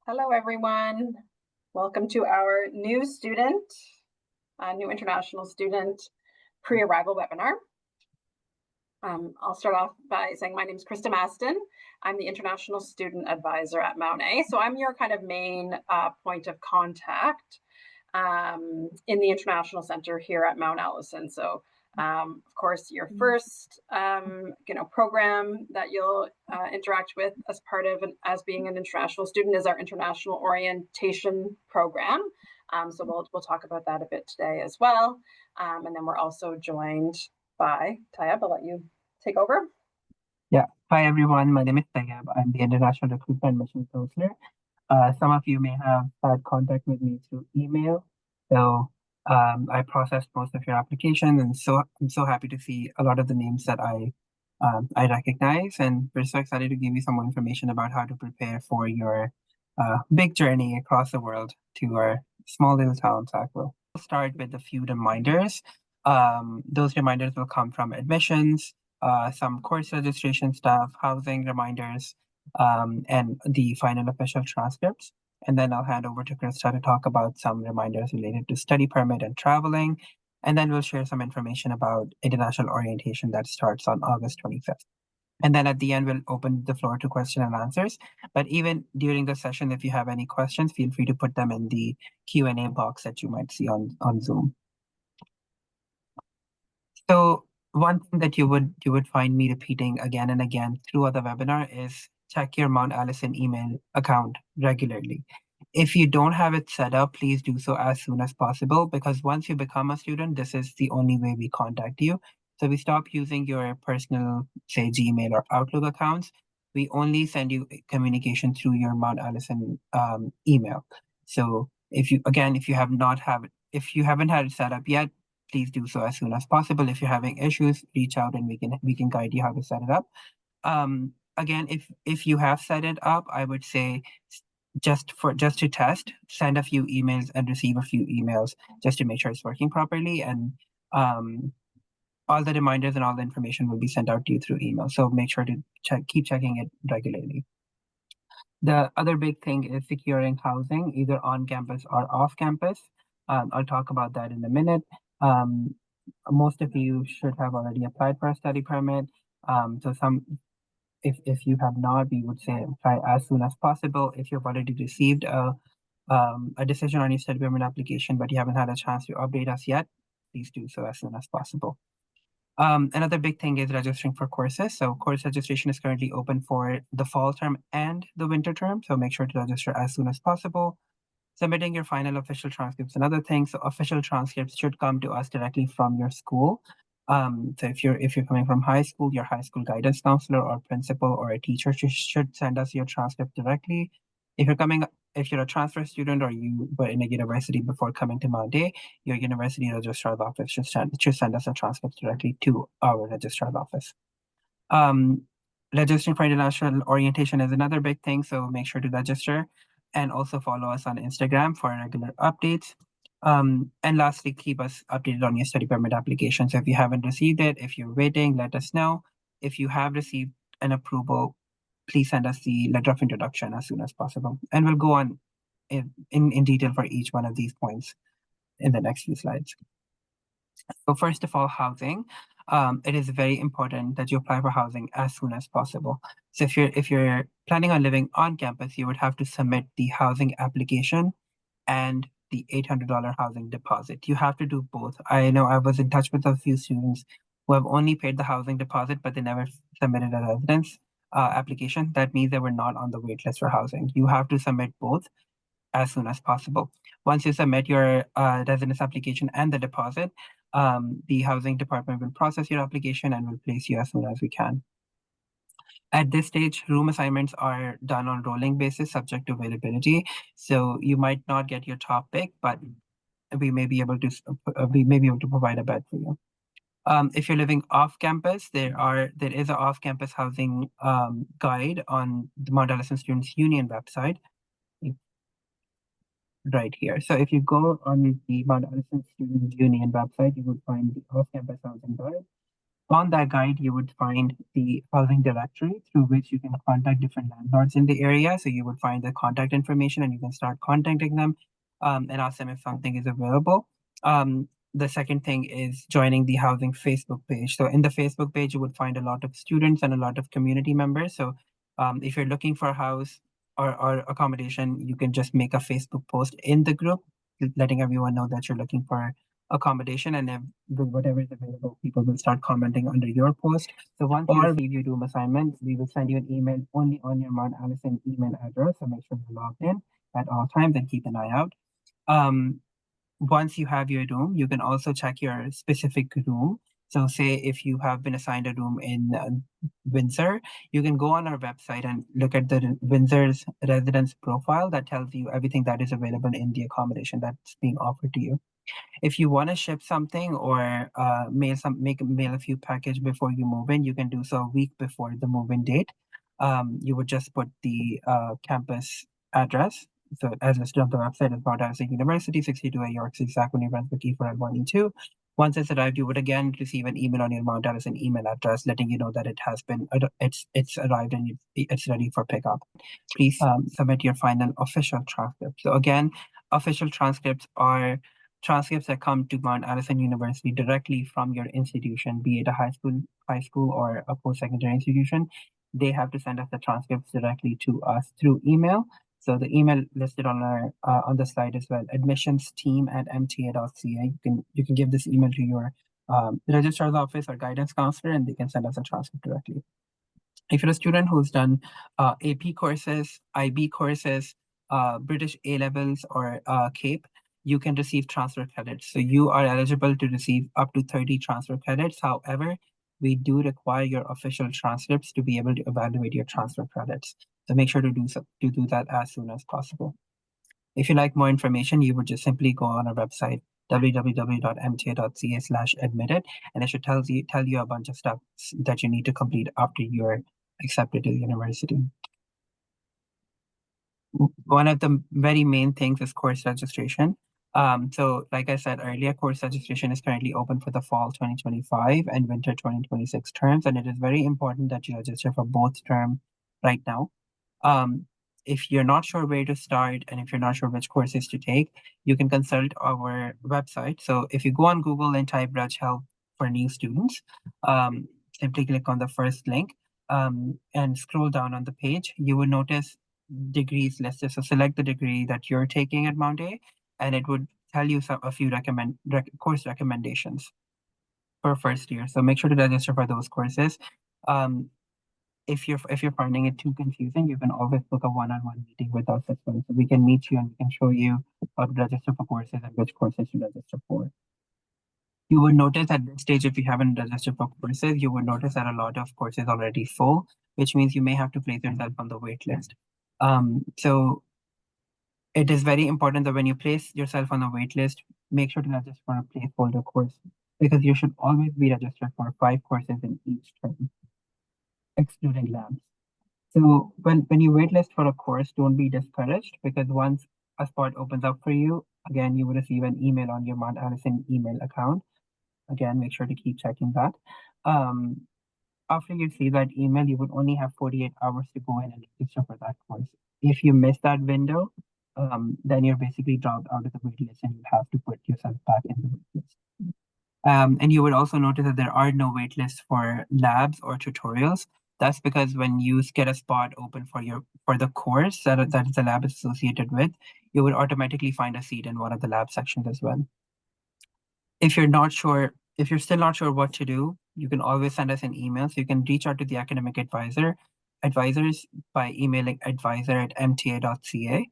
Hello, everyone. Welcome to our new international student pre-arrival webinar. I'll start off by saying my name is Christa Maston. I'm the International Student Advisor at Mount A. So I'm your kind of main point of contact in the International Center here at Mount Allison. So of course, your first program that you'll interact with as part of as being an international student is our international orientation program. So we'll talk about that a bit today as well. And then we're also joined by Tayyab. I'll let you take over. Yeah. Hi, everyone. My name is Tayyab. I'm the International Recruitment Mission Counselor. Some of you may have had contact with me through email. So I processed most of your applications, and I'm so happy to see a lot of the names that I recognize. And we're so excited to give you some more information about how to prepare for your big journey across the world to our small little town, Sackville. We'll start with a few reminders. Those reminders will come from admissions, some course registration stuff, housing reminders, and the final official transcripts. And then I'll hand over to Christa to talk about some reminders related to study permit and traveling. And then we'll share some information about international orientation that starts on August 25th. And then at the end, we'll open the floor to question and answers. But even during the session, if you have any questions, feel free to put them in the Q&A box that you might see on Zoom. So one thing that you would find me repeating again and again throughout the webinar is check your Mount Allison email account regularly. If you don't have it set up, please do so as soon as possible, because once you become a student, this is the only way we contact you. So we stop using your personal, say, Gmail or Outlook accounts. We only send you communication through your Mount Allison email. So if you haven't had it set up yet, please do so as soon as possible. If you're having issues, reach out and we can guide you how to set it up. Again, if you have set it up, I would say just to test, send a few emails and receive a few emails just to make sure it's working properly. And all the reminders and all the information will be sent out to you through email. So make sure to keep checking it regularly. The other big thing is securing housing, either on campus or off campus. I'll talk about that in a minute. Most of you should have already applied for a study permit. If you have not, we would say apply as soon as possible. If you've already received a decision on your study permit application, but you haven't had a chance to update us yet, please do so as soon as possible. Another big thing is registering for courses. So course registration is currently open for the fall term and the winter term. So make sure to register as soon as possible. Submitting your final official transcripts, another thing. So official transcripts should come to us directly from your school. So if you're coming from high school, your high school guidance counselor or principal or a teacher should send us your transcript directly. If you're a transfer student or you were in a university before coming to Mount A, your university registrar's office should send us a transcript directly to our registrar's office. Registering for international orientation is another big thing, so make sure to register and also follow us on Instagram for regular updates. And lastly, keep us updated on your study permit application. So if you haven't received it, if you're waiting, let us know. If you have received an approval, please send us the letter of introduction as soon as possible. And we'll go on in detail for each one of these points in the next few slides. So first of all, housing. It is very important that you apply for housing as soon as possible. So if you're planning on living on campus, you would have to submit the housing application and the $800 housing deposit. You have to do both. I know I was in touch with a few students who have only paid the housing deposit, but they never submitted a residence application. That means they were not on the wait list for housing. You have to submit both as soon as possible. Once you submit your residence application and the deposit, the housing department will process your application and will place you as soon as we can. At this stage, room assignments are done on rolling basis, subject to availability. So you might not get your top pick, but we may be able to provide a bed for you. If you're living off campus, there is an off-campus housing guide on the Mount Allison Students Union website. Right here. So if you go on the Mount Allison Students Union website, you would find the off-campus housing guide. On that guide, you would find the housing directory through which you can contact different landlords in the area. So you would find the contact information and you can start contacting them and ask them if something is available. The second thing is joining the housing Facebook page. So in the Facebook page, you would find a lot of students and a lot of community members. So if you're looking for a house or accommodation, you can just make a Facebook post in the group, letting everyone know that you're looking for accommodation, and then with whatever is available, people will start commenting under your post. So once you receive your Doom assignment, we will send you an email only on your Mount Allison email address. So make sure you're logged in at all times and keep an eye out. Once you have your room, you can also check your specific room. So say if you have been assigned a room in Windsor, you can go on our website and look at the Windsor's residence profile that tells you everything that is available in the accommodation that's being offered to you. If you want to ship something or mail a few package before you move in, you can do so a week before the move-in date. You would just put the campus address. So as listed on the website, it's Mount Allison University, 62 York Street, Saquony, Brunswick, E4 L1E2. Once it's arrived, you would again receive an email on your Mount Allison email address, letting you know that it has been it's arrived and it's ready for pickup. Please submit your final official transcript. So again, official transcripts are transcripts that come to Mount Allison University directly from your institution, be it a high school or a post-secondary institution. They have to send us the transcripts directly to us through email. So the email listed on our on the slide as well, admissionsteam@mta.ca. You can give this email to your registrar's office or guidance counselor, and they can send us a transcript directly. If you're a student who's done AP courses, IB courses, British A levels, or CAPE, you can receive transfer credits. So you are eligible to receive up to 30 transfer credits. However, we do require your official transcripts to be able to evaluate your transfer credits. So make sure to do that as soon as possible. If you like more information, you would just simply go on our website, www.mta.ca/admitted, and it should tell you a bunch of stuff that you need to complete after you're accepted to the university. One of the very main things is course registration. So like I said earlier, course registration is currently open for the fall 2025 and winter 2026 terms, and it is very important that you register for both terms right now. If you're not sure where to start and if you're not sure which courses to take, you can consult our website. So if you go on Google and type Reg Help for new students, simply click on the first link and scroll down on the page. You will notice degrees listed. So select the degree that you're taking at Mount A, and it would tell you a few course recommendations for first year. So make sure to register for those courses. If you're finding it too confusing, you can always book a one-on-one meeting with us as well. So we can meet you and we can show you how to register for courses and which courses to register for. You would notice at this stage, if you haven't registered for courses, you would notice that a lot of courses already full, which means you may have to place yourself on the wait list. So it is very important that when you place yourself on a wait list, make sure to register for a placeholder course, because you should always be registered for 5 courses in each term, excluding labs. So when you waitlist for a course, don't be discouraged, because once a spot opens up for you, again, you will receive an email on your Mount Allison email account. Again, make sure to keep checking that. After you see that email, you would only have 48 hours to go in and register for that course. If you miss that window, then you're basically dropped out of the waitlist and you have to put yourself back in the waitlist. And you would also notice that there are no waitlists for labs or tutorials. That's because when you get a spot open for the course that the lab is associated with, you would automatically find a seat in one of the lab sections as well. If you're still not sure what to do, you can always send us an email. So you can reach out to the academic advisors by emailing advisor@mta.ca.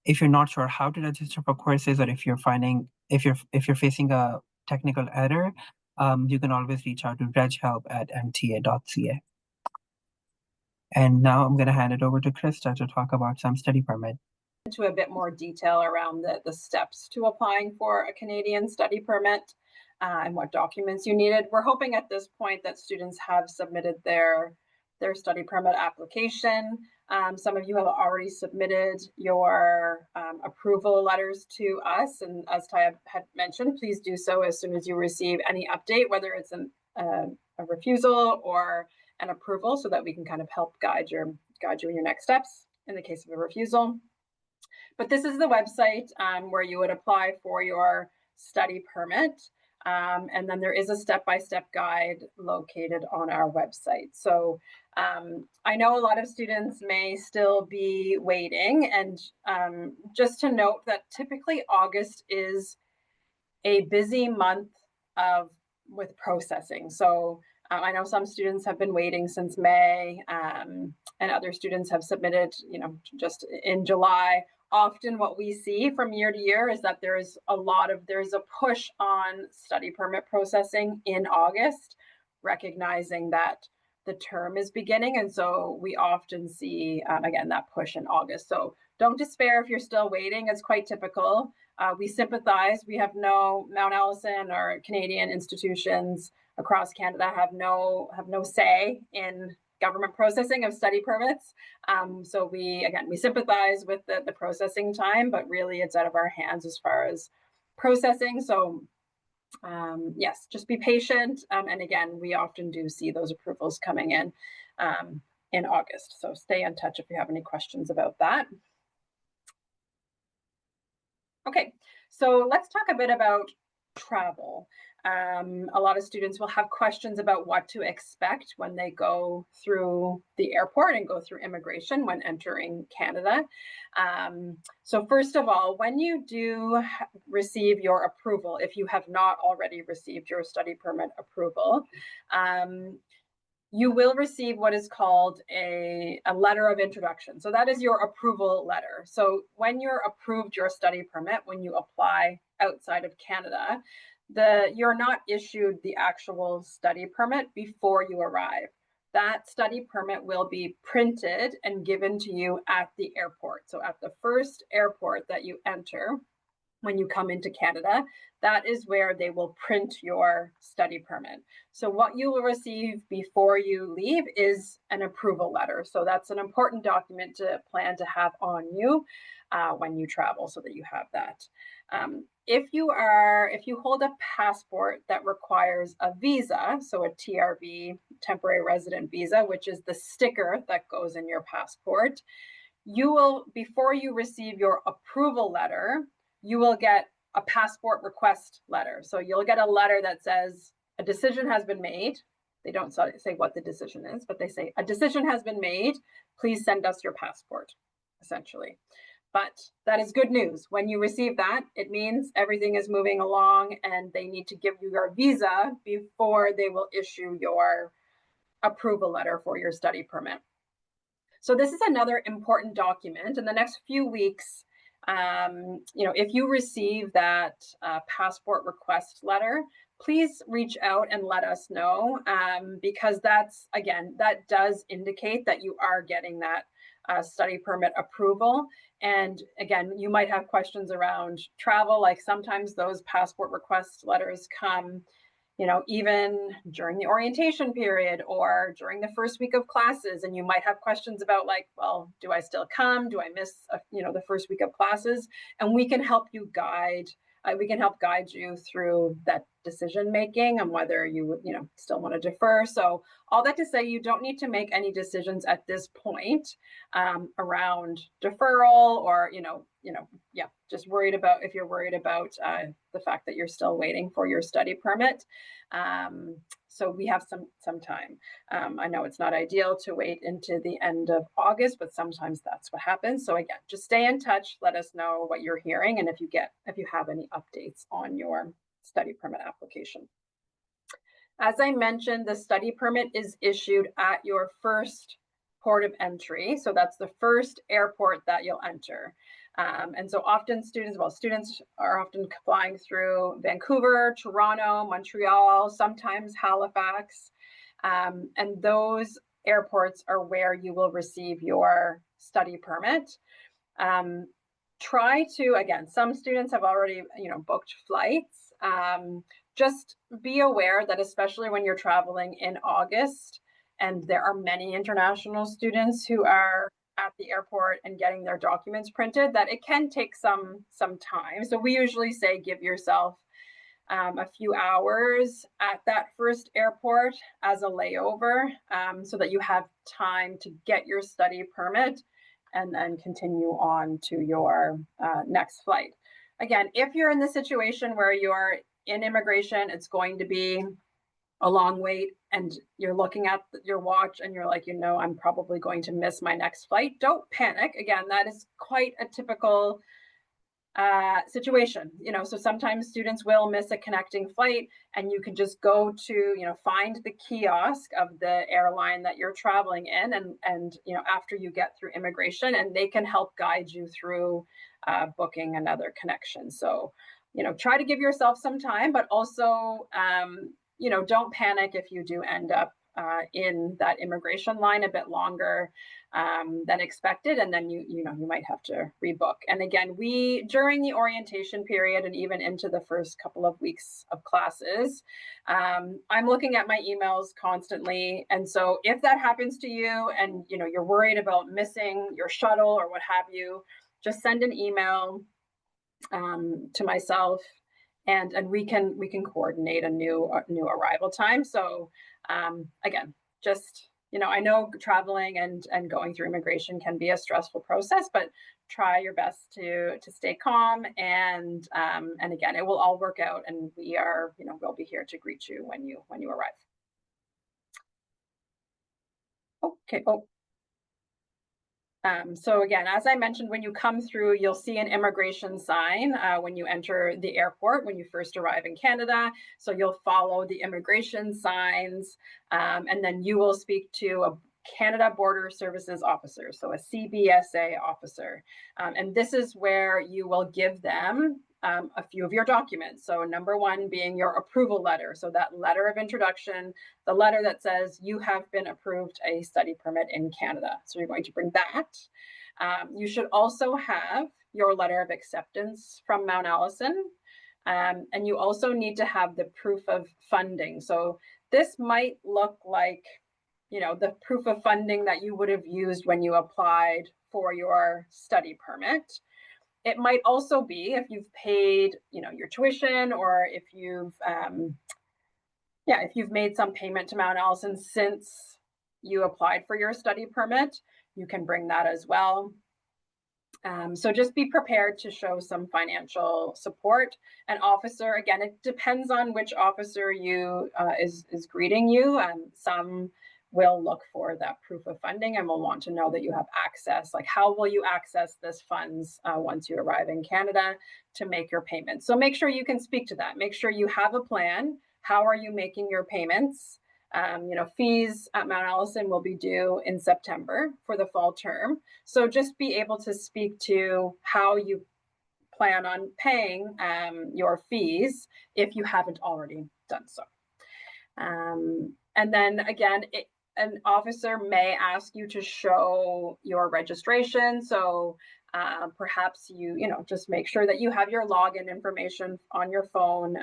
If you're not sure how to register for courses, or if you're facing a technical error, you can always reach out to reghelp@mta.ca. And now I'm going to hand it over to Christa to talk about some study permit. Into a bit more detail around the steps to applying for a Canadian study permit and what documents you needed. We're hoping at this point that students have submitted their study permit application. Some of you have already submitted your approval letters to us, and as Tayyab had mentioned, please do so as soon as you receive any update, whether it's a refusal or an approval, so that we can kind of help guide you in your next steps in the case of a refusal. But this is the website where you would apply for your study permit. And then there is a step-by-step guide located on our website. So I know a lot of students may still be waiting, and just to note that typically August is a busy month with processing. So I know some students have been waiting since May, and other students have submitted, just in July. Often what we see from year to year is that there's a push on study permit processing in August, recognizing that the term is beginning. And so we often see, again, that push in August. So don't despair if you're still waiting. It's quite typical. We sympathize. We have no, Mount Allison or Canadian institutions across Canada have no say in government processing of study permits. So we sympathize with the processing time, but really it's out of our hands as far as processing. So yes, just be patient. And again, we often do see those approvals coming in August. So stay in touch if you have any questions about that. Okay, so let's talk a bit about travel. A lot of students will have questions about what to expect when they go through the airport and go through immigration when entering Canada. So first of all, when you do receive your approval, if you have not already received your study permit approval, you will receive what is called a letter of introduction. So that is your approval letter. So when you're approved your study permit, when you apply outside of Canada, you're not issued the actual study permit before you arrive. That study permit will be printed and given to you at the airport. So at the first airport that you enter, when you come into Canada, that is where they will print your study permit. So what you will receive before you leave is an approval letter. So that's an important document to plan to have on you when you travel, so that you have that. If you hold a passport that requires a visa, so a TRV, temporary resident visa, which is the sticker that goes in your passport, you will, before you receive your approval letter, you will get a passport request letter. So you'll get a letter that says a decision has been made. They don't say what the decision is, but they say a decision has been made. Please send us your passport, essentially. But that is good news. When you receive that, it means everything is moving along, and they need to give you your visa before they will issue your approval letter for your study permit. So this is another important document. In the next few weeks, if you receive that passport request letter, please reach out and let us know, because that does indicate that you are getting that study permit approval. And again, you might have questions around travel, like sometimes those passport request letters come, even during the orientation period or during the first week of classes. And you might have questions about, like, well, do I still come? Do I miss, the first week of classes? And we can help you guide you through that decision making and whether you would, still want to defer. So all that to say, you don't need to make any decisions at this point around deferral or, just if you're worried about the fact that you're still waiting for your study permit. So we have some time. I know it's not ideal to wait into the end of August, but sometimes that's what happens. So again, just stay in touch. Let us know what you're hearing, and if you have any updates on your study permit application. As I mentioned, the study permit is issued at your first port of entry. So that's the first airport that you'll enter. And so often students are often flying through Vancouver, Toronto, Montreal, sometimes Halifax. And those airports are where you will receive your study permit. Some students have already, booked flights. Just be aware that especially when you're traveling in August, and there are many international students who are at the airport and getting their documents printed, that it can take some time. So we usually say give yourself a few hours at that first airport as a layover, so that you have time to get your study permit and then continue on to your next flight. Again, if you're in the situation where you're in immigration, it's going to be a long wait and you're looking at your watch and you're like, I'm probably going to miss my next flight. Don't panic. Again, that is quite a typical situation. So sometimes students will miss a connecting flight, and you can just go to, find the kiosk of the airline that you're traveling in, and after you get through immigration, and they can help guide you through booking another connection. So, try to give yourself some time, but also, don't panic if you do end up in that immigration line a bit longer than expected, and then you might have to rebook. And again, during the orientation period and even into the first couple of weeks of classes, I'm looking at my emails constantly. And so if that happens to you and you're worried about missing your shuttle or what have you, just send an email to myself, and we can coordinate a new arrival time. So again, just I know traveling and going through immigration can be a stressful process, but try your best to stay calm, and again, it will all work out, and we'll be here to greet you when you arrive. Okay. So again, as I mentioned, when you come through, you'll see an immigration sign when you enter the airport, when you first arrive in Canada. So you'll follow the immigration signs, and then you will speak to a Canada Border Services officer, so a CBSA officer. And this is where you will give them a few of your documents. So number one being your approval letter. So that letter of introduction, the letter that says you have been approved a study permit in Canada. So you're going to bring that. You should also have your letter of acceptance from Mount Allison. And you also need to have the proof of funding. So this might look like, the proof of funding that you would have used when you applied for your study permit. It might also be if you've paid, your tuition, or if you've made some payment to Mount Allison since you applied for your study permit, you can bring that as well. So just be prepared to show some financial support. An officer, again, it depends on which officer is greeting you. Some will look for that proof of funding and will want to know that you have access. Like, how will you access this funds once you arrive in Canada to make your payments? So make sure you can speak to that. Make sure you have a plan. How are you making your payments? Fees at Mount Allison will be due in September for the fall term. So just be able to speak to how you plan on paying your fees if you haven't already done so. And then again, an officer may ask you to show your registration. So perhaps you just make sure that you have your login information on your phone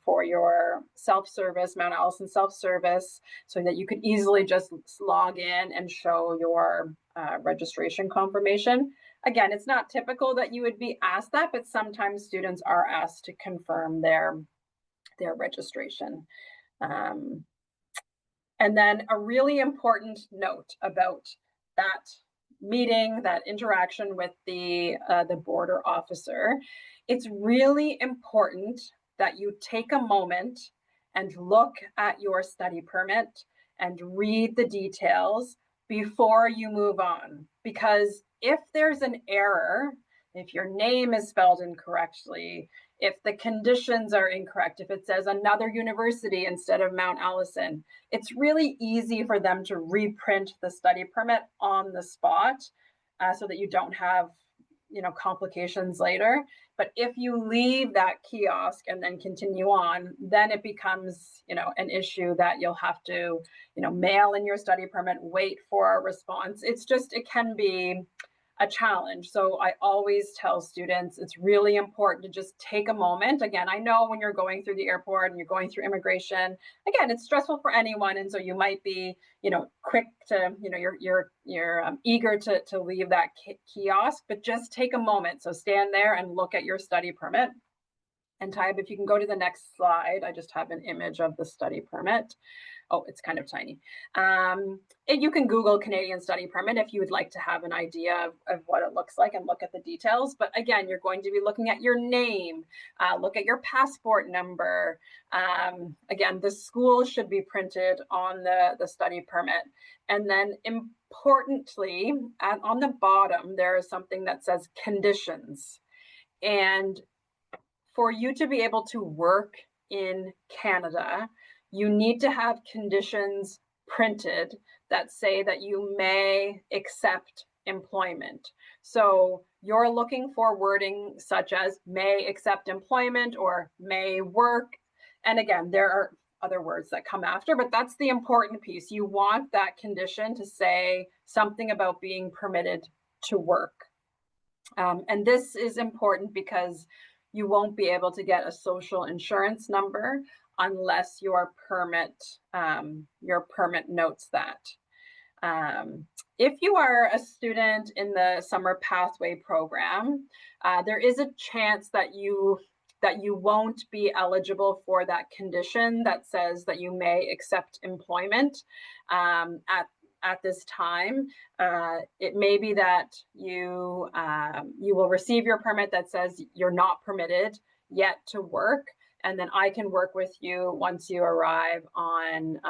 for your self-service, Mount Allison self-service, so that you could easily just log in and show your registration confirmation. Again, it's not typical that you would be asked that, but sometimes students are asked to confirm their registration. And then a really important note about that meeting, that interaction with the border officer, it's really important that you take a moment and look at your study permit and read the details before you move on. Because if there's an error, if your name is spelled incorrectly, if the conditions are incorrect, if it says another university instead of Mount Allison, it's really easy for them to reprint the study permit on the spot so that you don't have complications later. But if you leave that kiosk and then continue on, then it becomes an issue that you'll have to mail in your study permit, wait for a response. It can be a challenge. So I always tell students it's really important to just take a moment. Again, I know when you're going through the airport and you're going through immigration, again, it's stressful for anyone, and so you might be quick to you're eager to leave that kiosk, but just take a moment. So stand there and look at your study permit And Tayyab, if you can go to the next slide, I just have an image of the study permit. Oh, it's kind of tiny. You can Google Canadian study permit if you would like to have an idea of what it looks like and look at the details. But again, you're going to be looking at your name, look at your passport number. Again, the school should be printed on the study permit. And then importantly, on the bottom, there is something that says conditions. And for you to be able to work in Canada, you need to have conditions printed that say that you may accept employment. So you're looking for wording such as may accept employment or may work. And again, there are other words that come after, but that's the important piece. You want that condition to say something about being permitted to work. And this is important because you won't be able to get a social insurance number unless your permit notes that. If you are a student in the summer pathway program, there is a chance that you won't be eligible for that condition that says that you may accept employment at this time. It may be that you will receive your permit that says you're not permitted yet to work, and then I can work with you once you arrive on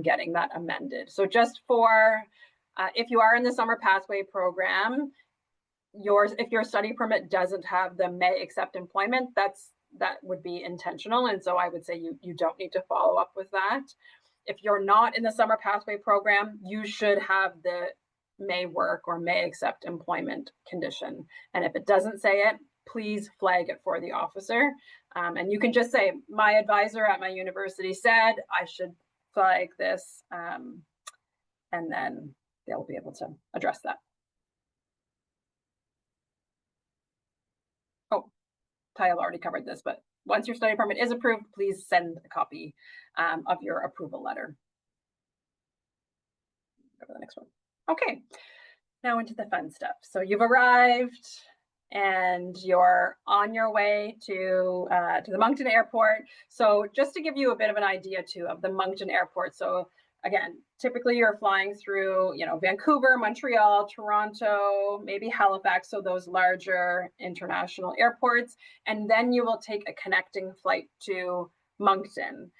getting that amended. So just for if you are in the summer pathway program, if your study permit doesn't have the may accept employment, that would be intentional, and so I would say you don't need to follow up with that. If you're not in the summer pathway program, you should have the may work or may accept employment condition. And if it doesn't say it, please flag it for the officer. And you can just say, my advisor at my university said I should flag this, and then they'll be able to address that. Oh, Tayyab already covered this, but once your study permit is approved, please send a copy of your approval letter. Go to the next one. Okay, now into the fun stuff. So you've arrived and you're on your way to the Moncton Airport. So just to give you a bit of an idea too of the Moncton Airport. So again, typically you're flying through, Vancouver, Montreal, Toronto, maybe Halifax, so those larger international airports, and then you will take a connecting flight to Moncton.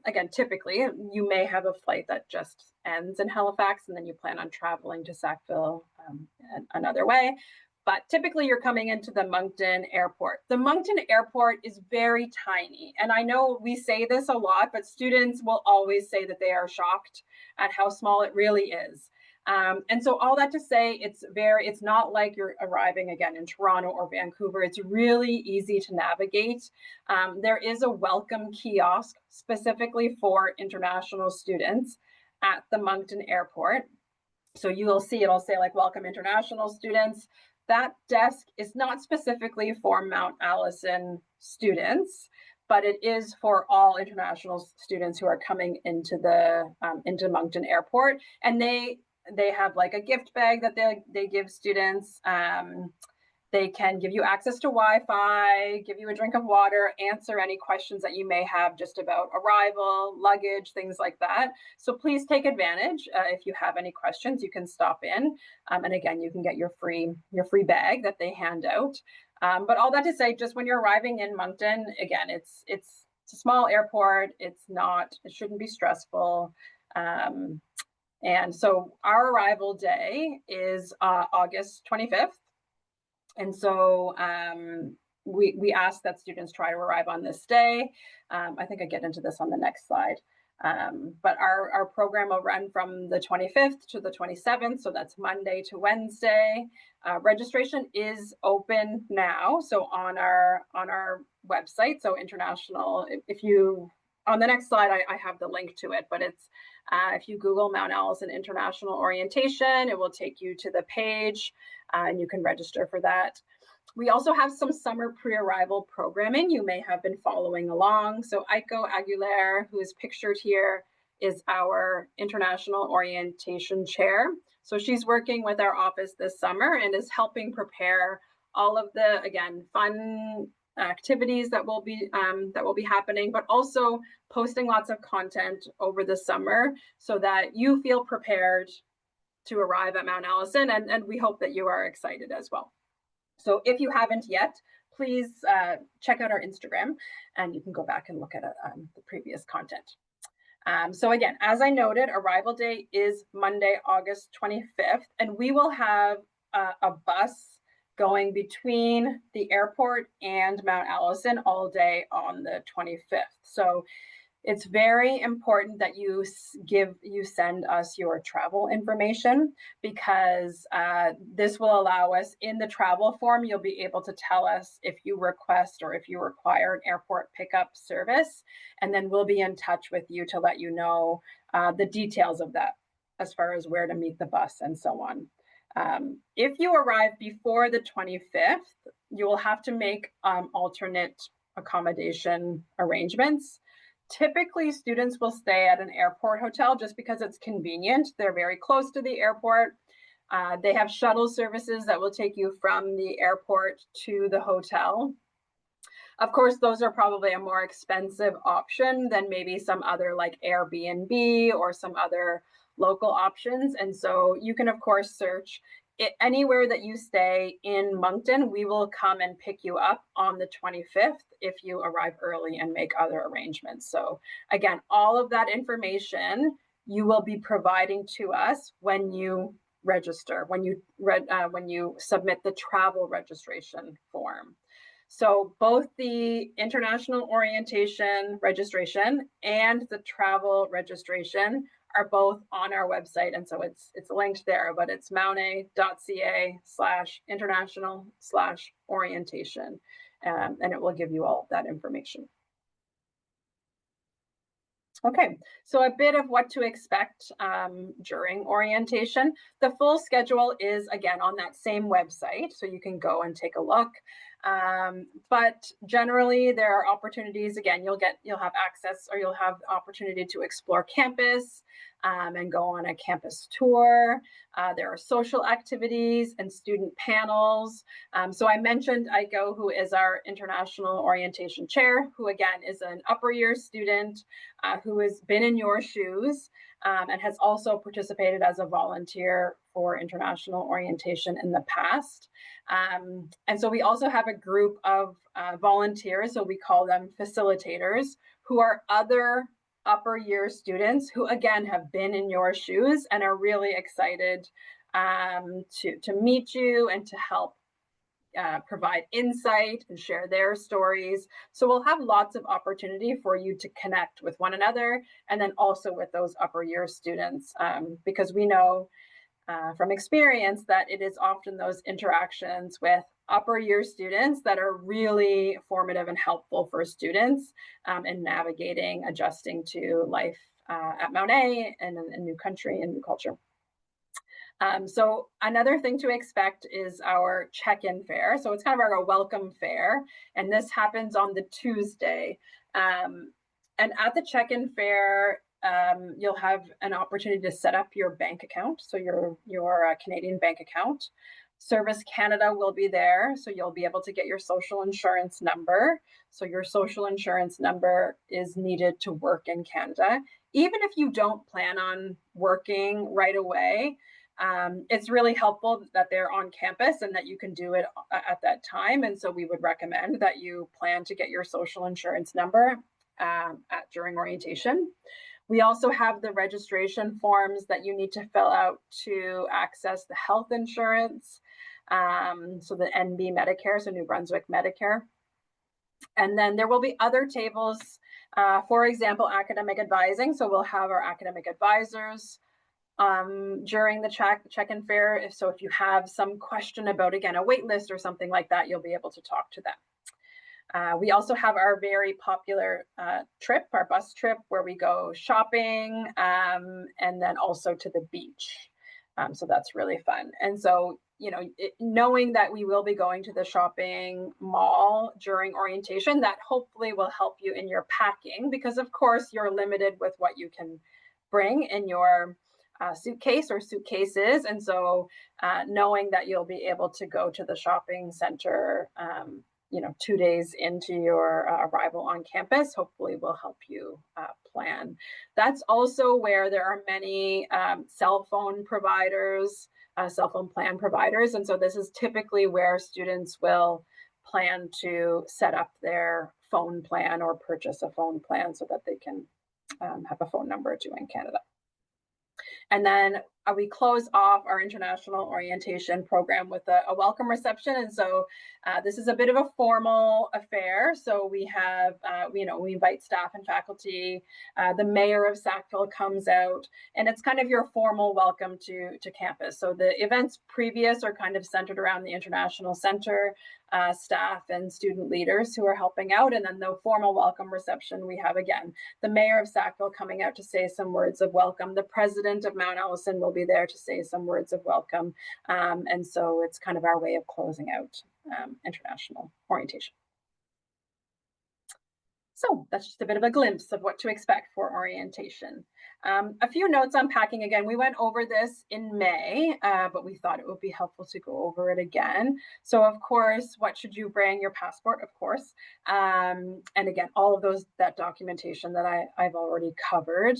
Again, typically you may have a flight that just ends in Halifax, and then you plan on traveling to Sackville another way. But typically you're coming into the Moncton Airport. The Moncton Airport is very tiny. And I know we say this a lot, but students will always say that they are shocked at how small it really is. And so all that to say, it's not like you're arriving again in Toronto or Vancouver. It's really easy to navigate. There is a welcome kiosk specifically for international students at the Moncton Airport. So you will see, it'll say like, welcome international students. That desk is not specifically for Mount Allison students, but it is for all international students who are coming into Moncton Airport. And they have like a gift bag that they give students. They can give you access to Wi-Fi, give you a drink of water, answer any questions that you may have just about arrival, luggage, things like that. So please take advantage. If you have any questions, you can stop in. And again, you can get your free bag that they hand out. But all that to say, just when you're arriving in Moncton, again, it's a small airport. It shouldn't be stressful. And so our arrival day is August 25th. And so we ask that students try to arrive on this day. I think I get into this on the next slide. But our program will run from the 25th to the 27th. So that's Monday to Wednesday. Registration is open now. So on our website, so international, on the next slide, I have the link to it, but it's if you Google Mount Allison International Orientation, it will take you to the page and you can register for that. We also have some summer pre-arrival programming you may have been following along. So Aiko Aguilera, who is pictured here, is our International Orientation Chair. So she's working with our office this summer and is helping prepare all of the, again, fun activities that will be happening, but also posting lots of content over the summer so that you feel prepared to arrive at Mount Allison, and we hope that you are excited as well. So if you haven't yet, please check out our Instagram, and you can go back and look at the previous content. So again, as I noted, arrival day is Monday, August 25th, and we will have a bus going between the airport and Mount Allison all day on the 25th. So it's very important that you send us your travel information, because this will allow us, in the travel form, you'll be able to tell us if you request or if you require an airport pickup service, and then we'll be in touch with you to let you know the details of that, as far as where to meet the bus and so on. If you arrive before the 25th, you will have to make alternate accommodation arrangements. Typically, students will stay at an airport hotel just because it's convenient. They're very close to the airport. They have shuttle services that will take you from the airport to the hotel. Of course, those are probably a more expensive option than maybe some other, like Airbnb or some other local options. And so you can, of course, search anywhere that you stay in Moncton. We will come and pick you up on the 25th if you arrive early and make other arrangements. So again, all of that information you will be providing to us when you register, when you submit the travel registration form. So both the international orientation registration and the travel registration are both on our website, and so it's linked there, but it's mounta.ca/international/orientation, and it will give you all of that information. Okay, so a bit of what to expect during orientation. The full schedule is, again, on that same website, so you can go and take a look. But generally, there are opportunities. Again, you'll have access, or you'll have the opportunity to explore campus and go on a campus tour. There are social activities and student panels. So I mentioned Aiko, who is our international orientation chair, who again is an upper year student who has been in your shoes and has also participated as a volunteer for international orientation in the past. And so we also have a group of volunteers, so we call them facilitators, who are other upper year students who again have been in your shoes and are really excited to meet you and to help provide insight and share their stories. So we'll have lots of opportunity for you to connect with one another, and then also with those upper year students, because we know from experience that it is often those interactions with upper year students that are really formative and helpful for students in navigating, adjusting to life at Mount A and a new country and new culture. So another thing to expect is our check-in fair. So it's kind of our welcome fair, and this happens on the Tuesday. And at the check-in fair, you'll have an opportunity to set up your bank account, so your Canadian bank account. Service Canada will be there, so you'll be able to get your social insurance number. So your social insurance number is needed to work in Canada. Even if you don't plan on working right away, it's really helpful that they're on campus and that you can do it at that time. And so we would recommend that you plan to get your social insurance number during orientation. We also have the registration forms that you need to fill out to access the health insurance. So the NB Medicare, so New Brunswick Medicare. And then there will be other tables, for example, academic advising. So we'll have our academic advisors during the check-in fair. If you have some question about, again, a wait list or something like that, you'll be able to talk to them. We also have our very popular trip, our bus trip, where we go shopping and then also to the beach. So that's really fun. And so, knowing that we will be going to the shopping mall during orientation, that hopefully will help you in your packing, because of course you're limited with what you can bring in your suitcase or suitcases. And so knowing that you'll be able to go to the shopping center 2 days into your arrival on campus, hopefully will help you plan. That's also where there are many cell phone providers, cell phone plan providers. And so this is typically where students will plan to set up their phone plan or purchase a phone plan so that they can have a phone number to in Canada. And then we close off our international orientation program with a welcome reception. And so this is a bit of a formal affair. So we have, we invite staff and faculty. The mayor of Sackville comes out, and it's kind of your formal welcome to campus. So the events previous are kind of centered around the International Center, staff and student leaders who are helping out. And then the formal welcome reception, we have, again, the mayor of Sackville coming out to say some words of welcome. The president of Mount Allison will be there to say some words of welcome. And so it's kind of our way of closing out international orientation. So that's just a bit of a glimpse of what to expect for orientation. A few notes on packing. Again, we went over this in May, but we thought it would be helpful to go over it again. So of course, what should you bring? Your passport, of course. And again, all of that documentation that I've already covered.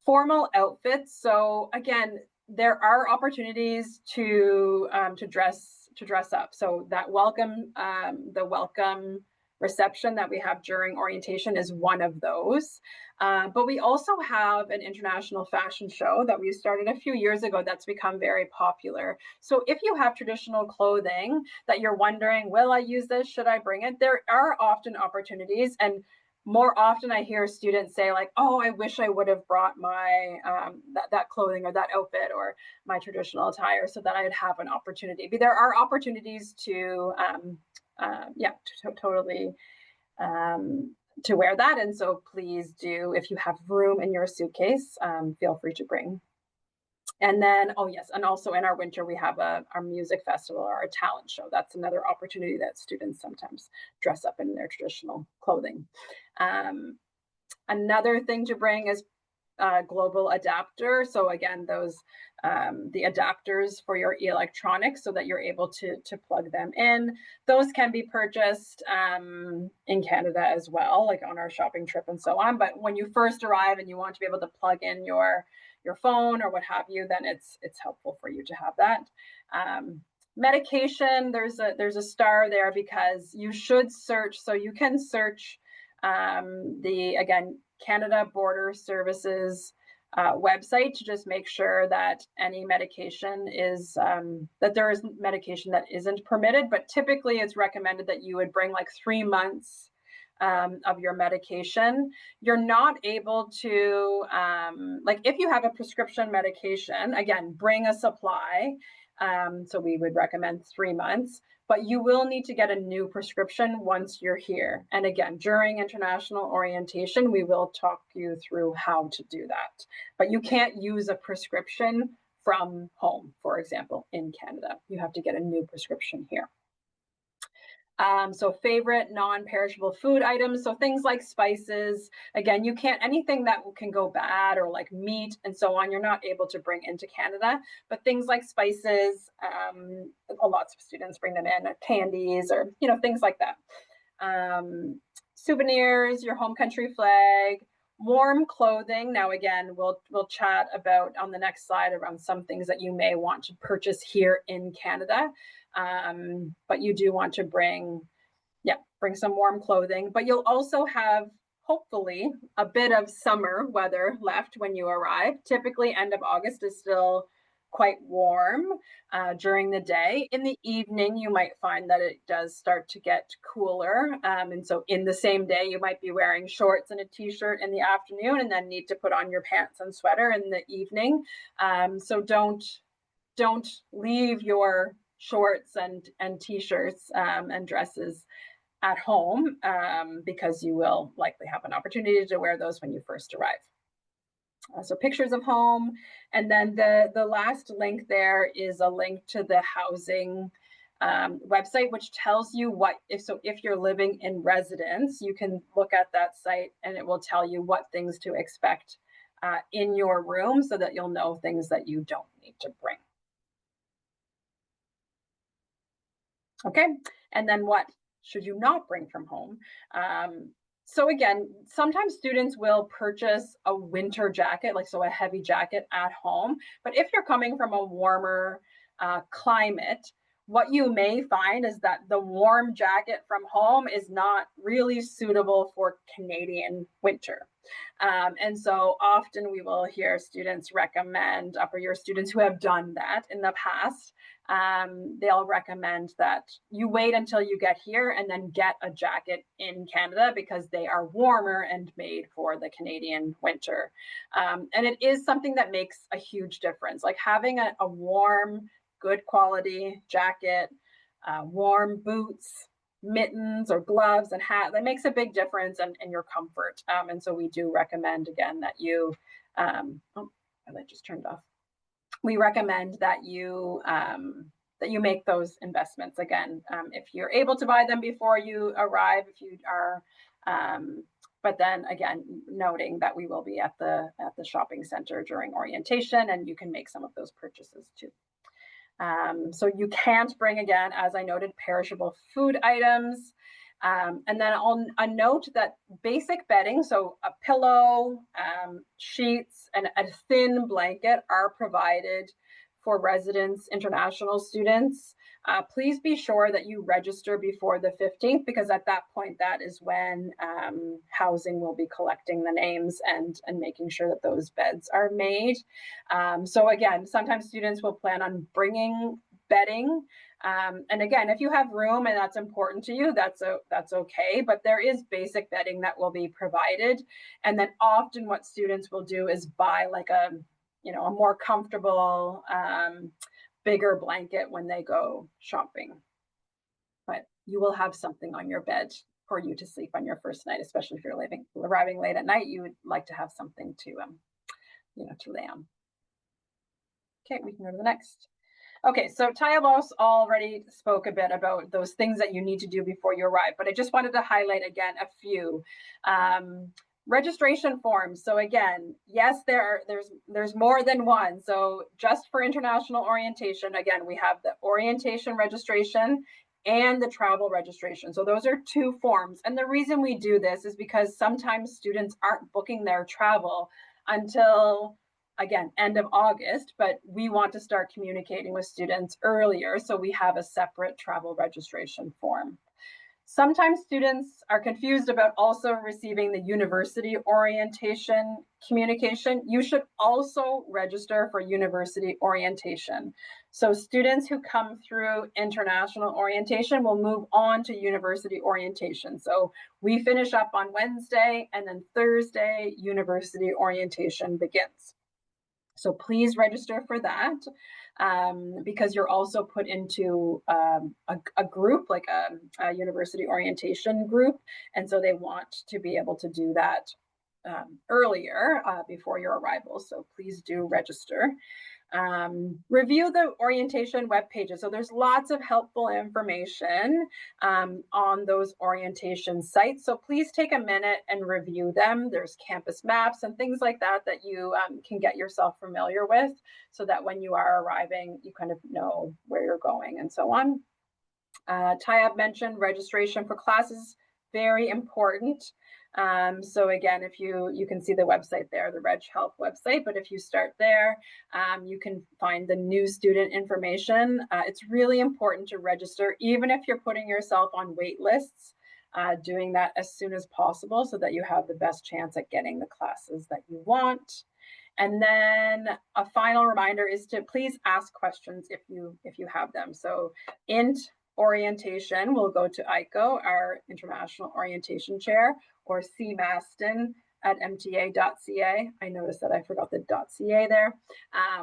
Formal outfits. So again, there are opportunities to dress up. So that the welcome reception that we have during orientation is one of those. But we also have an international fashion show that we started a few years ago that's become very popular. So if you have traditional clothing that you're wondering, will I use this? Should I bring it? There are often opportunities, and more often I hear students say like, oh, I wish I would have brought my that clothing or that outfit or my traditional attire so that I'd have an opportunity. But there are opportunities to totally to wear that. And so please do, if you have room in your suitcase, feel free to bring. And then, oh yes, and also in our winter, we have our music festival or our talent show. That's another opportunity that students sometimes dress up in their traditional clothing. Another thing to bring is global adapter. So again, those the adapters for your electronics so that you're able to plug them in. Those can be purchased in Canada as well, like on our shopping trip and so on. But when you first arrive and you want to be able to plug in your phone or what have you, then it's helpful for you to have that. Medication, there's a star there because you should search. So you can search again, Canada Border Services website to just make sure that any medication is, that there is medication that isn't permitted, but typically it's recommended that you would bring like 3 months of your medication. You're not able to, like if you have a prescription medication, again, bring a supply. So we would recommend 3 months, but you will need to get a new prescription once you're here. And again, during international orientation, we will talk you through how to do that. But you can't use a prescription from home, for example, in Canada. You have to get a new prescription here. So favorite non-perishable food items. So things like spices, again, you can't, anything that can go bad or like meat and so on, you're not able to bring into Canada, but things like spices, lots of students bring them in, candies or, things like that. Souvenirs, your home country flag, warm clothing. Now, again, we'll chat about on the next slide around some things that you may want to purchase here in Canada. But you do want to bring some warm clothing, but you'll also have hopefully a bit of summer weather left when you arrive. Typically end of August is still quite warm during the day. In the evening, you might find that it does start to get cooler. And so in the same day, you might be wearing shorts and a t-shirt in the afternoon and then need to put on your pants and sweater in the evening. So don't leave your shorts and t-shirts and dresses at home because you will likely have an opportunity to wear those when you first arrive. So pictures of home. And then the last link there is a link to the housing website, which tells you if you're living in residence, you can look at that site and it will tell you what things to expect in your room so that you'll know things that you don't need to bring. Okay, and then what should you not bring from home? So again, sometimes students will purchase a winter jacket, like so a heavy jacket at home. But if you're coming from a warmer climate, what you may find is that the warm jacket from home is not really suitable for Canadian winter. And so often we will hear students recommend, upper year students who have done that in the past, they'll recommend that you wait until you get here and then get a jacket in Canada because they are warmer and made for the Canadian winter. And it is something that makes a huge difference. Like having a warm, good quality jacket, warm boots, mittens or gloves and hat, that makes a big difference in your comfort. And so we do recommend again that you, oh, my light just turned off. We recommend that you make those investments again. If you're able to buy them before you arrive, if you are, but then again, noting that we will be at the shopping center during orientation and you can make some of those purchases too. So you can't bring, again, as I noted, perishable food items. And then a note that basic bedding, so a pillow, sheets, and a thin blanket are provided for residents, international students. Please be sure that you register before the 15th, because at that point, that is when housing will be collecting the names and making sure that those beds are made. So again, sometimes students will plan on bringing bedding. And again, if you have room and that's important to you, that's okay. But there is basic bedding that will be provided. And then often what students will do is buy like a more comfortable, bigger blanket when they go shopping. But you will have something on your bed for you to sleep on your first night, especially if you're arriving late at night. You would like to have something to to lay on. Okay, we can go to the next. Okay, so Tayyab already spoke a bit about those things that you need to do before you arrive, but I just wanted to highlight again a few. Registration forms. So again, yes, there's more than one. So just for international orientation, again, we have the orientation registration and the travel registration. So those are two forms. And the reason we do this is because sometimes students aren't booking their travel until, again, end of August, but we want to start communicating with students earlier. So we have a separate travel registration form. Sometimes students are confused about also receiving the university orientation communication. You should also register for university orientation. So students who come through international orientation will move on to university orientation. So we finish up on Wednesday and then Thursday, university orientation begins. So please register for that, because you're also put into a group, like a university orientation group. And so they want to be able to do that earlier before your arrival. So please do register. Review the orientation web pages. So there's lots of helpful information on those orientation sites. So please take a minute and review them. There's campus maps and things like that that you can get yourself familiar with, so that when you are arriving, you kind of know where you're going and so on. Tayyab mentioned registration for classes, very important. So again, if you can see the website there, the Reg Health website, but if you start there, you can find the new student information. It's really important to register, even if you're putting yourself on wait lists, doing that as soon as possible so that you have the best chance at getting the classes that you want. And then a final reminder is to please ask questions if you have them. So INT orientation will go to Aiko, our international orientation chair, or C Maston at mta.ca. I noticed that I forgot the .ca there.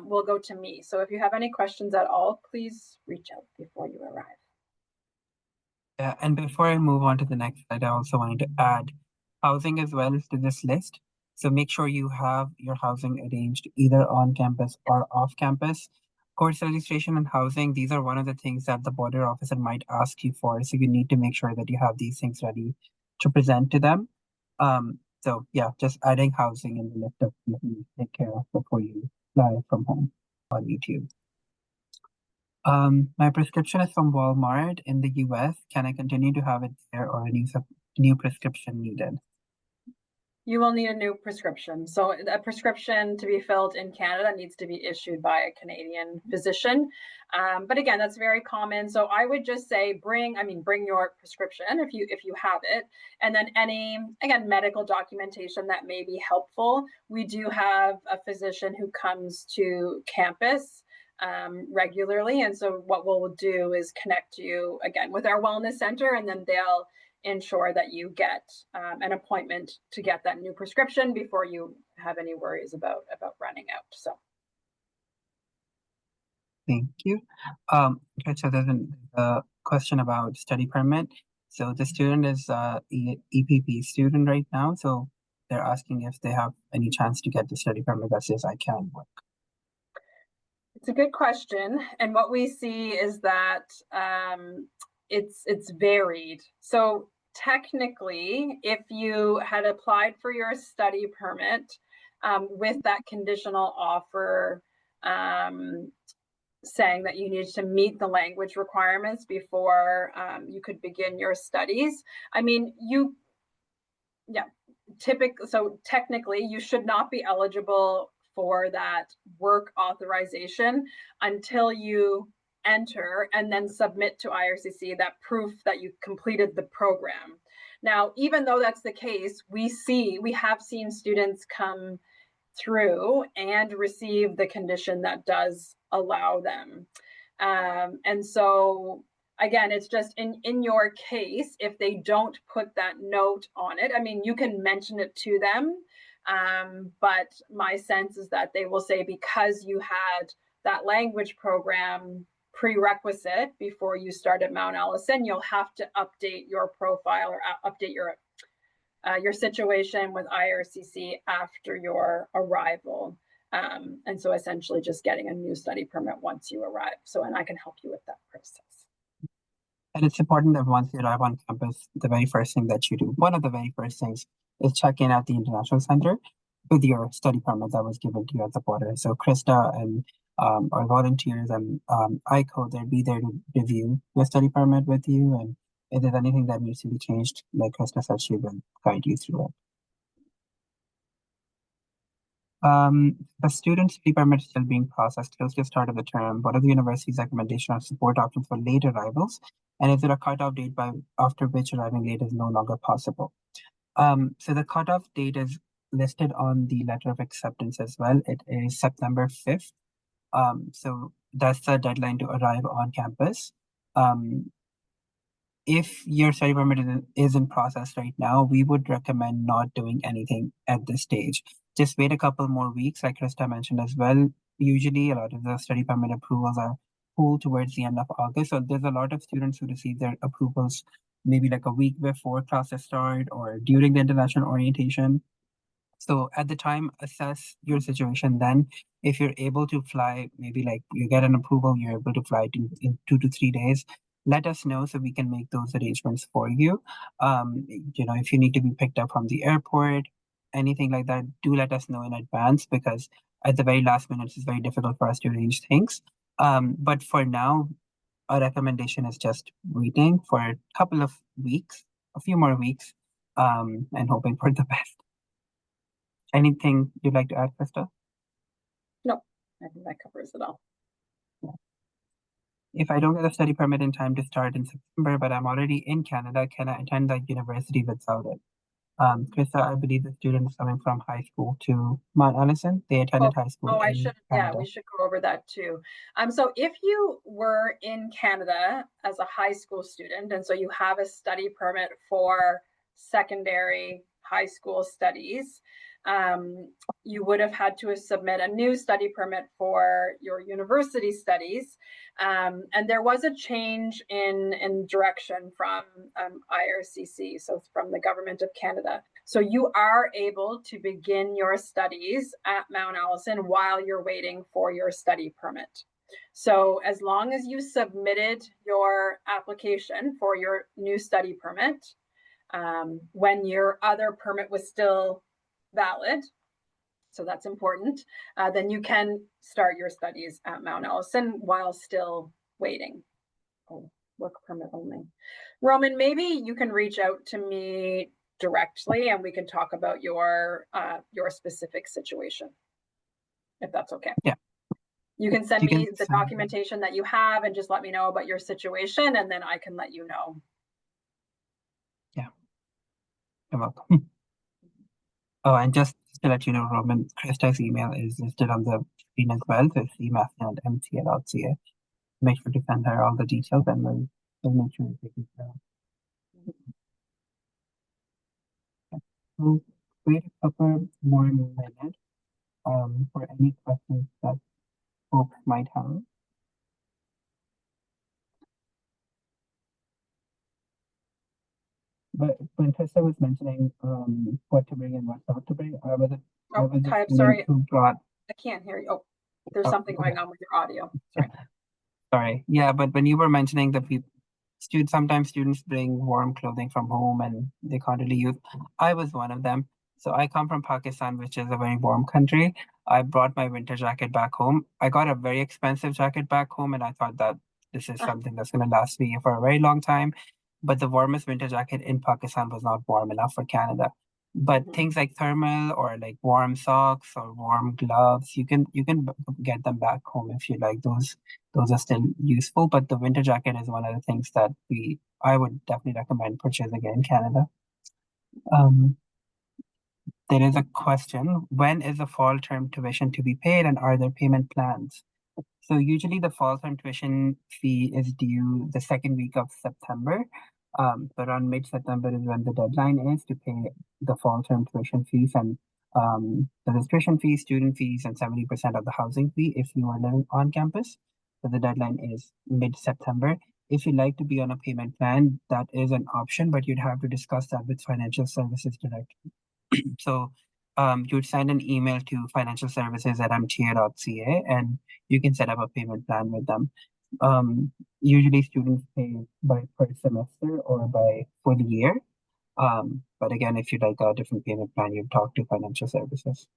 Will go to me. So if you have any questions at all, please reach out before you arrive. Yeah, and before I move on to the next slide, I also wanted to add housing as well to this list. So make sure you have your housing arranged either on campus or off campus. Course registration and housing, these are one of the things that the border officer might ask you for. So you need to make sure that you have these things ready to present to them. So yeah, just adding housing in the list of things you need to take care of before you fly from home on YouTube. My prescription is from Walmart in the US. Can I continue to have it there, or a new prescription needed? You will need a new prescription. So a prescription to be filled in Canada needs to be issued by a Canadian physician. But again, that's very common. So I would just say bring your prescription if you have it, and then any, again, medical documentation that may be helpful. We do have a physician who comes to campus regularly, and so what we'll do is connect you again with our wellness center, and then they'll ensure that you get an appointment to get that new prescription before you have any worries about running out. So Thank you. Okay, so there's a question about study permit. So the student is EPP student right now, so they're asking if they have any chance to get the study permit that says I can work. it's a good question, and what we see is that it's varied. So technically, if you had applied for your study permit with that conditional offer saying that you needed to meet the language requirements before you could begin your studies, I mean, technically you should not be eligible for that work authorization until you enter and then submit to IRCC that proof that you completed the program. Now, even though that's the case, we have seen students come through and receive the condition that does allow them. And so again, it's just in your case, if they don't put that note on it, I mean, you can mention it to them, but my sense is that they will say, because you had that language program prerequisite before you start at Mount Allison, you'll have to update your profile or update your situation with IRCC after your arrival. And so essentially just getting a new study permit once you arrive. So, and I can help you with that process. And it's important that once you arrive on campus, the very first thing that you do, one of the very first things, is check in at the International Center with your study permit that was given to you at the border. So Christa and our volunteers and ICO, they'll be there to review your study permit with you. And if there's anything that needs to be changed, like Christa said, she will guide you through it. The student study permit is still being processed close to the start of the term. What are the university's recommendation on support options for late arrivals? And is there a cutoff date after which arriving late is no longer possible? So the cutoff date is listed on the letter of acceptance as well. It is September 5th. So that's the deadline to arrive on campus. If your study permit is in process right now, we would recommend not doing anything at this stage. Just wait a couple more weeks, like Christa mentioned as well. Usually, a lot of the study permit approvals are pulled towards the end of August. So there's a lot of students who receive their approvals maybe like a week before classes start or during the international orientation. So at the time, assess your situation then. If you're able to fly, maybe like you get an approval, you're able to fly in 2 to 3 days, let us know so we can make those arrangements for you. If you need to be picked up from the airport, anything like that, do let us know in advance, because at the very last minute, it's very difficult for us to arrange things. But for now, our recommendation is just waiting for a couple of weeks, a few more weeks, and hoping for the best. Anything you'd like to add, Christa? No, I think that covers it all. If I don't get a study permit in time to start in September, but I'm already in Canada, can I attend that university without it? Christa, I believe the student is coming from high school to Mount Allison. They attended high school in Canada. Yeah, we should go over that too. So if you were in Canada as a high school student, and so you have a study permit for secondary high school studies, you would have had to submit a new study permit for your university studies. And there was a change in direction from IRCC, so from the Government of Canada. So you are able to begin your studies at Mount Allison while you're waiting for your study permit. So as long as you submitted your application for your new study permit when your other permit was still valid, so that's important, then you can start your studies at Mount Allison while still waiting. Oh, work permit only. Roman, maybe you can reach out to me directly and we can talk about your specific situation, if that's okay. Yeah. You can send You can me the documentation that you have and just let me know about your situation, and then I can let you know. Yeah, you're welcome. Oh, and just to let you know, Roman, Christa's email is listed on the screen as well. So it's maston@mca.ca. Make sure to send her all the details and we'll make sure to take it down. We'll wait a couple more minutes for any questions that folks might have. But when Christa was mentioning what to bring and what not to bring, I was just Tayyab, sorry, who brought. I can't hear you. Oh, there's something going on with your audio. Sorry. Sorry. Yeah, but when you were mentioning the people, sometimes students bring warm clothing from home and they can't really use. I was one of them. So I come from Pakistan, which is a very warm country. I brought my winter jacket back home. I got a very expensive jacket back home, and I thought that this is something that's going to last me for a very long time. But the warmest winter jacket in Pakistan was not warm enough for Canada. But things like thermal or like warm socks or warm gloves, you can get them back home if you like. Those are still useful, but the winter jacket is one of the things that I would definitely recommend purchasing it in Canada. There is a question: when is the fall term tuition to be paid, and are there payment plans? So usually the fall term tuition fee is due the second week of September. But around mid-September is when the deadline is to pay the fall term tuition fees and the registration fees, student fees, and 70% of the housing fee if you are living on campus. So the deadline is mid-September. If you'd like to be on a payment plan, that is an option, but you'd have to discuss that with financial services directly. So you'd send an email to financialservices@mta.ca and you can set up a payment plan with them. Usually students pay by per semester or by for the year. But again, if you'd like a different payment plan, you talk to financial services.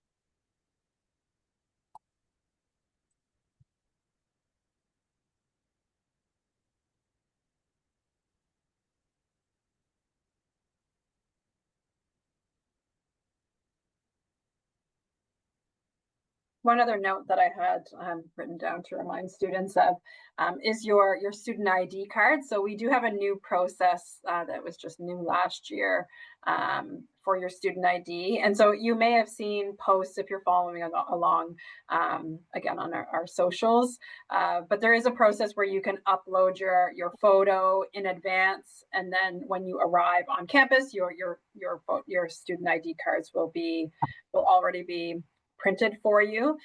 One other note that I had written down to remind students of is your student ID card. So we do have a new process that was just new last year for your student ID. And so you may have seen posts if you're following along, again, on our socials. But there is a process where you can upload your photo in advance. And then when you arrive on campus, your student ID cards will already be printed for you.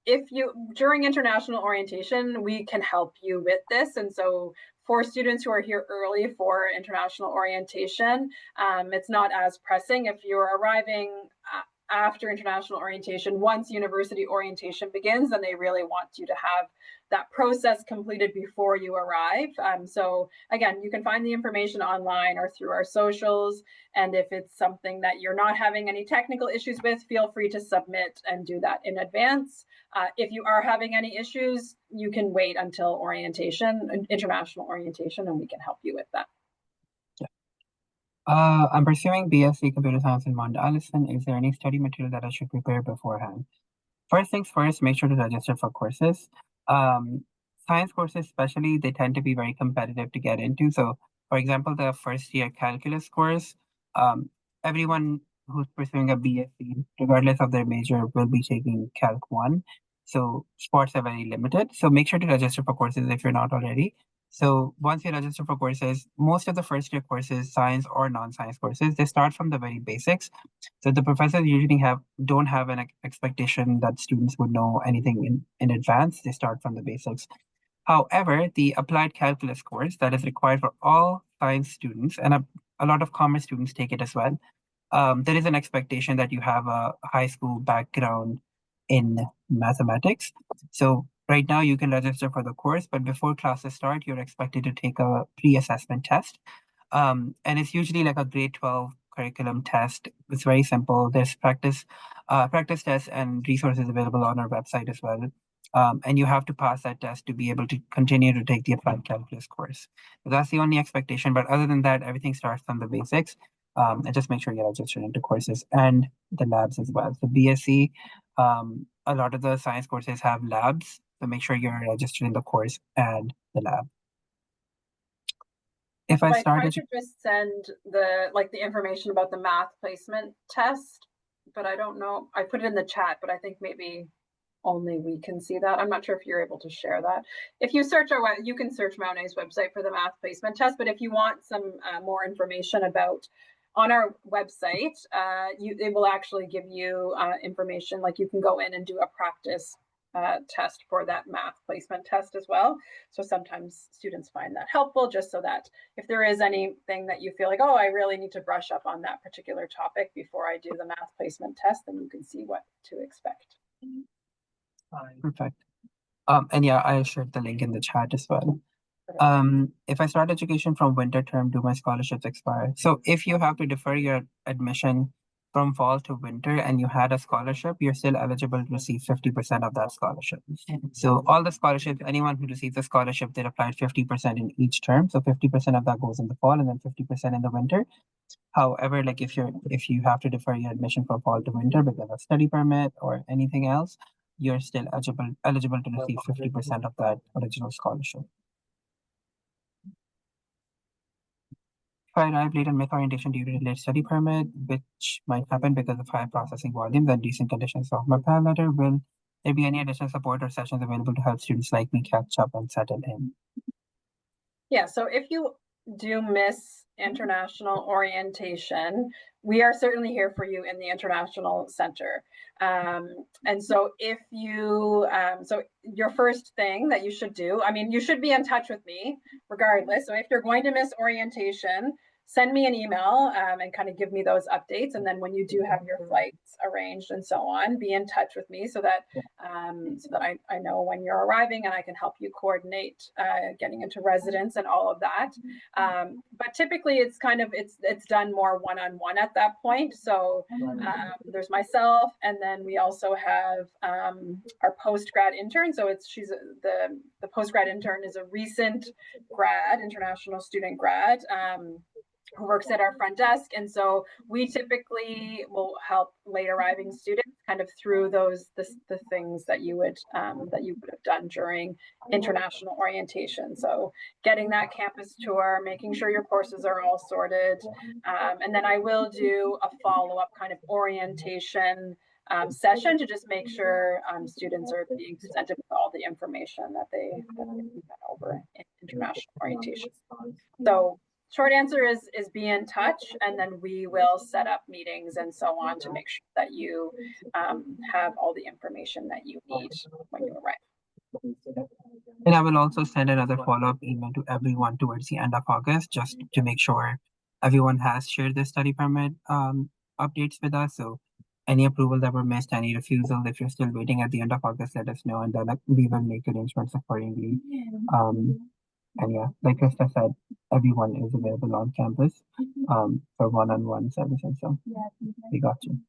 If you during international orientation, we can help you with this. And so for students who are here early for international orientation, it's not as pressing. If you're arriving after international orientation, once university orientation begins, then they really want you to have that process completed before you arrive. So again, you can find the information online or through our socials. And if it's something that you're not having any technical issues with, feel free to submit and do that in advance. If you are having any issues, you can wait until orientation, international orientation, and we can help you with that. I'm pursuing BSc Computer Science in Mount Allison. Is there any study material that I should prepare beforehand? First things first, make sure to register for courses. Science courses especially, they tend to be very competitive to get into. So for example, the first year calculus course, everyone who's pursuing a BSc, regardless of their major, will be taking Calc 1. So spots are very limited. So make sure to register for courses if you're not already. So once you register for courses, most of the first year courses, science or non-science courses, they start from the very basics. So the professors usually don't have an expectation that students would know anything in advance. They start from the basics. However, the applied calculus course that is required for all science students, and a lot of commerce students take it as well, there is an expectation that you have a high school background in mathematics. So right now you can register for the course, but before classes start, you're expected to take a pre-assessment test. And it's usually like a grade 12 curriculum test. It's very simple. There's practice tests and resources available on our website as well. And you have to pass that test to be able to continue to take the applied calculus course. So that's the only expectation. But other than that, everything starts from the basics. And just make sure you're registered into courses and the labs as well. So BSc, a lot of the science courses have labs. So make sure you're registered in the course and the lab. If I tried started to just send the information about the math placement test, but I don't know. I put it in the chat, but I think maybe only we can see that. I'm not sure if you're able to share that. If you search you can search Mounet's website for the math placement test, but if you want some more information about on our website, it will actually give you information, like you can go in and do a practice test for that math placement test as well. So sometimes students find that helpful, just so that if there is anything that you feel like, oh, I really need to brush up on that particular topic before I do the math placement test, then you can see what to expect. Perfect. And yeah, I shared the link in the chat as well. If I start education from winter term, do my scholarships expire? So if you have to defer your admission from fall to winter and you had a scholarship, you're still eligible to receive 50% of that scholarship. So all the scholarships, anyone who receives a scholarship, they applied 50% in each term. So 50% of that goes in the fall and then 50% in the winter. However, like if you have to defer your admission from fall to winter because of study permit or anything else, you're still eligible to receive 50% of that original scholarship. If I arrive late on mid orientation due to delayed study permit, which might happen because of high processing volumes and decent conditions of my PAL letter, will there be any additional support or sessions available to help students like me catch up and settle in? Yeah, so if you do miss international orientation, we are certainly here for you in the International Center. And so if you, so your first thing that you should do, I mean, you should be in touch with me regardless. So if you're going to miss orientation, send me an email and kind of give me those updates. And then when you do have your flights arranged and so on, be in touch with me so that I know when you're arriving and I can help you coordinate getting into residence and all of that. But typically it's done more one-on-one at that point. So there's myself, and then we also have our post-grad intern. So the post-grad intern is a recent grad, international student grad, who works at our front desk. And so we typically will help late arriving students kind of through the things that you would have done during international orientation. So getting that campus tour, making sure your courses are all sorted. And then I will do a follow-up kind of orientation session to just make sure students are being presented with all the information that they went over in international orientation. So short answer is be in touch, and then we will set up meetings and so on to make sure that you have all the information that you need when you arrive. And I will also send another follow-up email to everyone towards the end of August, just to make sure everyone has shared their study permit updates with us. So any approval that were missed, any refusal, if you're still waiting at the end of August, let us know, and then we will make arrangements accordingly. And yeah, like Christa said, everyone is available on campus for one-on-one services. So we got you.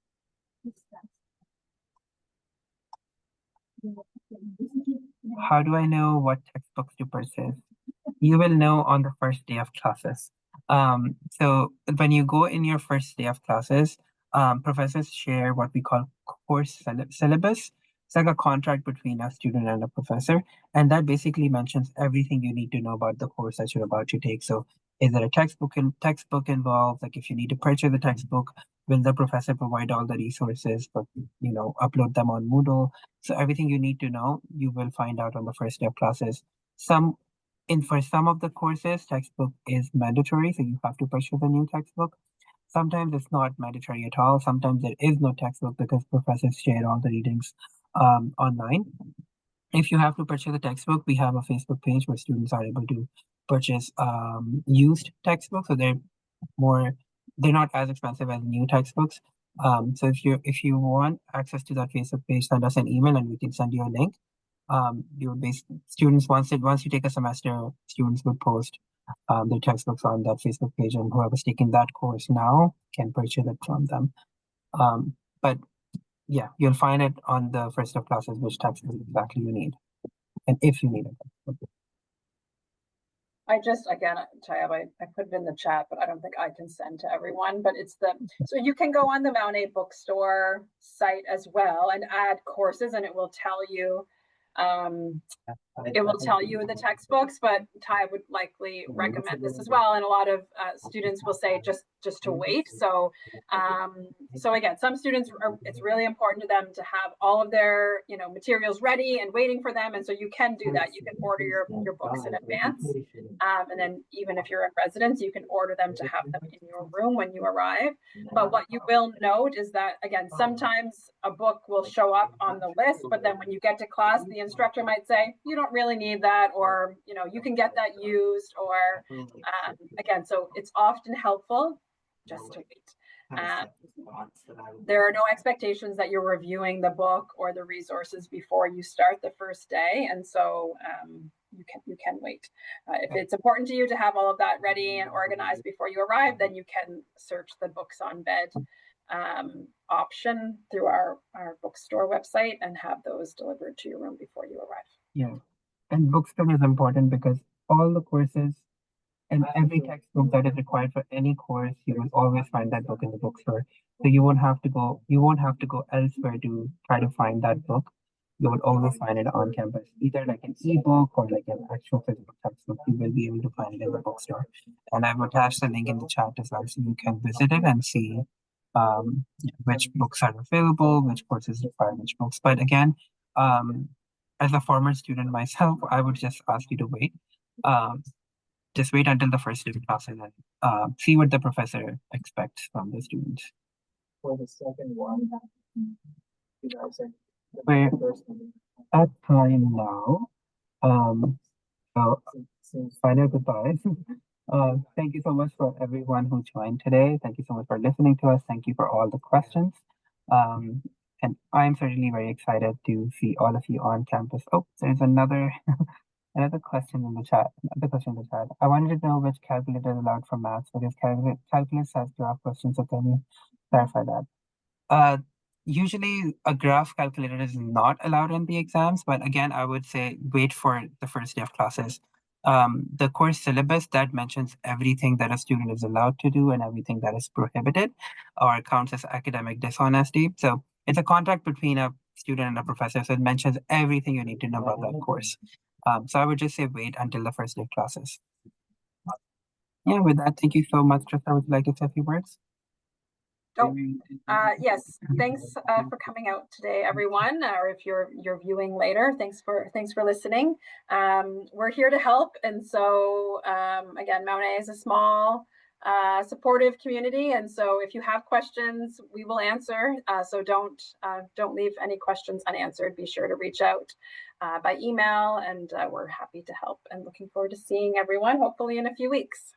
How do I know what textbooks to purchase? You will know on the first day of classes. So when you go in your first day of classes, professors share what we call course syllabus. It's like a contract between a student and a professor, and that basically mentions everything you need to know about the course that you're about to take. So is there a textbook involved? Like if you need to purchase the textbook, will the professor provide all the resources, but upload them on Moodle? So everything you need to know, you will find out on the first day of classes. For some of the courses, textbook is mandatory, so you have to purchase a new textbook. Sometimes it's not mandatory at all. Sometimes there is no textbook because professors share all the readings online. If you have to purchase a textbook, we have a Facebook page where students are able to purchase used textbooks. So they're not as expensive as new textbooks. So if you want access to that Facebook page, send us an email and we can send you a link. Students once you take a semester, students would post their textbooks on that Facebook page, and whoever's taking that course now can purchase it from them. But yeah, you'll find it on the first of classes, which textbook exactly you need, and if you need it. I just, again, Tayyab, I put it in the chat, but I don't think I can send to everyone, but it's so you can go on the Mount A bookstore site as well and add courses, and it will tell you, the textbooks, but Ty would likely recommend this as well. And a lot of students will say just to wait. So again, some students it's really important to them to have all of their materials ready and waiting for them. And so you can do that. You can order your books in advance. And then even if you're in residence, you can order them to have them in your room when you arrive. But what you will note is that, again, sometimes a book will show up on the list, but then when you get to class, the instructor might say, you don't really need that, or, you can get that used, or, again, so it's often helpful just to wait. There are no expectations that you're reviewing the book or the resources before you start the first day. And so you can wait. If it's important to you to have all of that ready and organized before you arrive, then you can search the books on bed option through our bookstore website and have those delivered to your room before you arrive. Yeah, and bookstore is important because all the courses and every textbook that is required for any course, you will always find that book in the bookstore. So you won't have to go elsewhere to try to find that book. You will always find it on campus, either like an ebook or like an actual physical textbook. You will be able to find it in the bookstore. And I've attached the link in the chat as well, so you can visit it and see which books are available, which courses require which books. But again, as a former student myself, I would just ask you to wait. Just wait until the first day of class and then see what the professor expects from the students. For the second one, we're at time now. So final goodbye. Thank you so much for everyone who joined today. Thank you so much for listening to us. Thank you for all the questions. And I'm certainly very excited to see all of you on campus. Oh, there's another question in the chat. I wanted to know which calculator is allowed for maths, because calculus has graph questions. So can you clarify that? Usually a graph calculator is not allowed in the exams, but again, I would say wait for the first day of classes. The course syllabus that mentions everything that a student is allowed to do and everything that is prohibited or counts as academic dishonesty. So it's a contract between a student and a professor. So it mentions everything you need to know about that course. So I would just say wait until the first day of classes. Yeah, with that, thank you so much, Christa. Would you like to say a few words? Oh, yes. Thanks for coming out today, everyone. Or if you're viewing later, thanks for listening. We're here to help, and so again, Mount A is a small, supportive community, and so if you have questions, we will answer. So don't leave any questions unanswered. Be sure to reach out by email, and we're happy to help. And looking forward to seeing everyone, hopefully in a few weeks.